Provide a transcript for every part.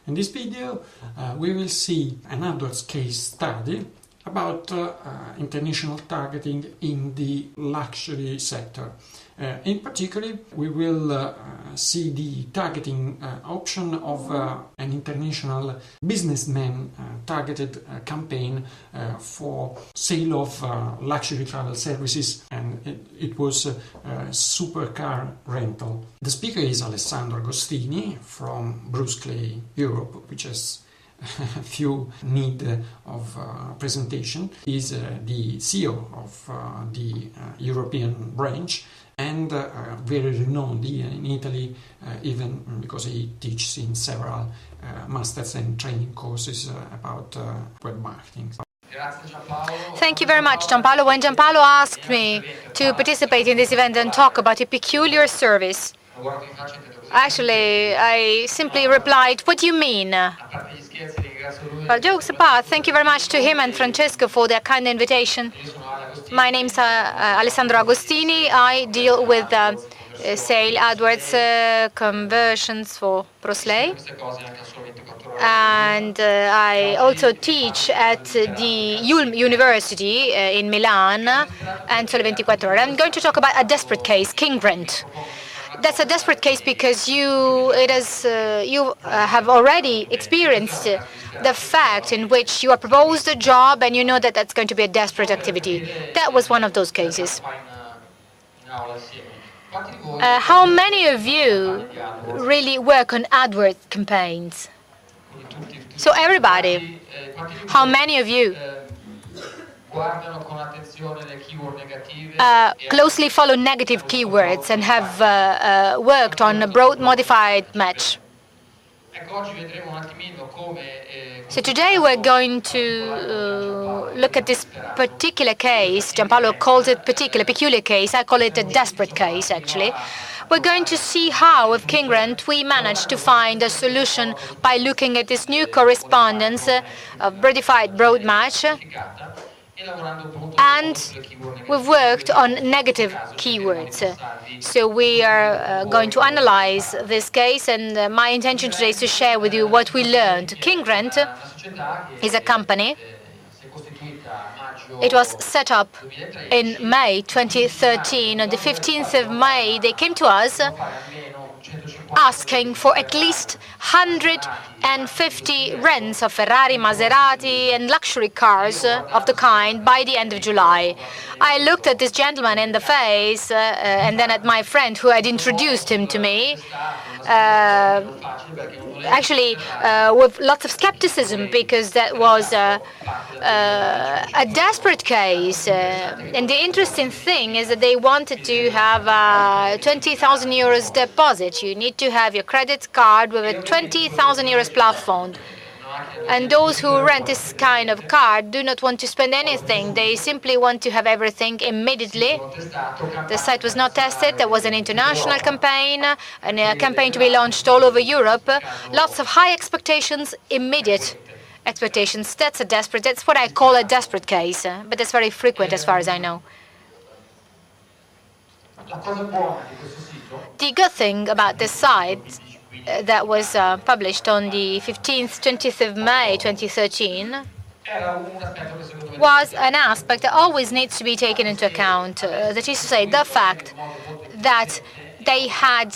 In this video we will see an AdWords case study about international targeting in the luxury sector. In particular, we will see the targeting option of an international businessman targeted campaign for sale of luxury travel services, and it was supercar rental. The speaker is Alessandro Agostini from Bruce Clay Europe, which has few need of presentation. He is the CEO of the European branch, and very renowned here in Italy, even because he teaches in several masters and training courses about web marketing. Thank you very much, Giampaolo. When Giampaolo asked me to participate in this event and talk about a peculiar service, actually, I simply replied, "What do you mean?" Well, jokes apart, thank you very much to him and Francesco for their kind invitation. My name's Alessandro Agostini. I deal with sale, AdWords, conversions for Proslay. And I also teach at the University in Milan and Sole 24 Ore. I'm going to talk about a desperate case, King Rent. That's a desperate case because you have already experienced the fact in which you are proposed a job and you know that that's going to be a desperate activity. That was one of those cases. How many of you really work on AdWords campaigns? So everybody, how many of you closely follow negative keywords and have worked on a broad modified match? So today we're going to look at this particular case. Giampaolo calls it peculiar case. I call it a desperate case, actually. We're going to see how, with King Rent, we managed to find a solution by looking at this new correspondence of modified broad match. And we've worked on negative keywords. So we are going to analyze this case, and my intention today is to share with you what we learned. King Rent is a company. It was set up in May 2013. On the 15th of May, they came to us asking for at least 150 rents of Ferrari, Maserati, and luxury cars of the kind by the end of July. I looked at this gentleman in the face and then at my friend who had introduced him to me, actually with lots of skepticism, because that was a desperate case. And the interesting thing is that they wanted to have 20,000 euros deposit. You need to have your credit card with a 20,000 euros plafond. And those who rent this kind of card do not want to spend anything. They simply want to have everything immediately. The site was not tested. There was an international campaign, and a campaign to be launched all over Europe. Lots of high expectations, immediate expectations. That's what I call a desperate case, but that's very frequent as far as I know. The good thing about this site that was published on the 20th of May 2013 was an aspect that always needs to be taken into account. That is to say, the fact that they had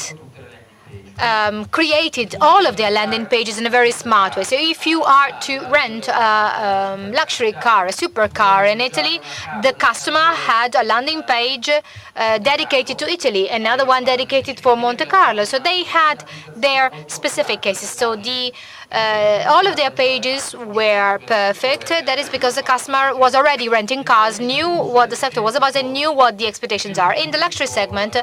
created all of their landing pages in a very smart way. So if you are to rent a luxury car, a supercar in Italy, the customer had a landing page dedicated to Italy, another one dedicated for Monte Carlo. So they had their specific cases. So all of their pages were perfect. That is because the customer was already renting cars, knew what the sector was about, and knew what the expectations are. In the luxury segment,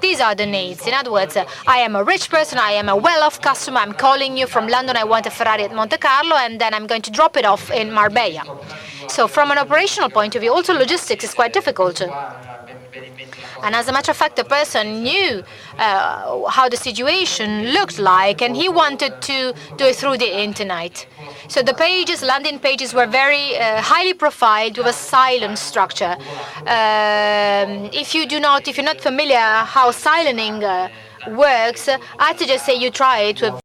these are the needs. In other words, I am a rich person, I am a well-off customer, I'm calling you from London, I want a Ferrari at Monte Carlo, and then I'm going to drop it off in Marbella. So from an operational point of view, also logistics is quite difficult. And as a matter of fact, the person knew how the situation looked like, and he wanted to do it through the internet. So the pages, landing pages, were very highly profiled with a silent structure. If you're not familiar how silencing works, I suggest say you try it with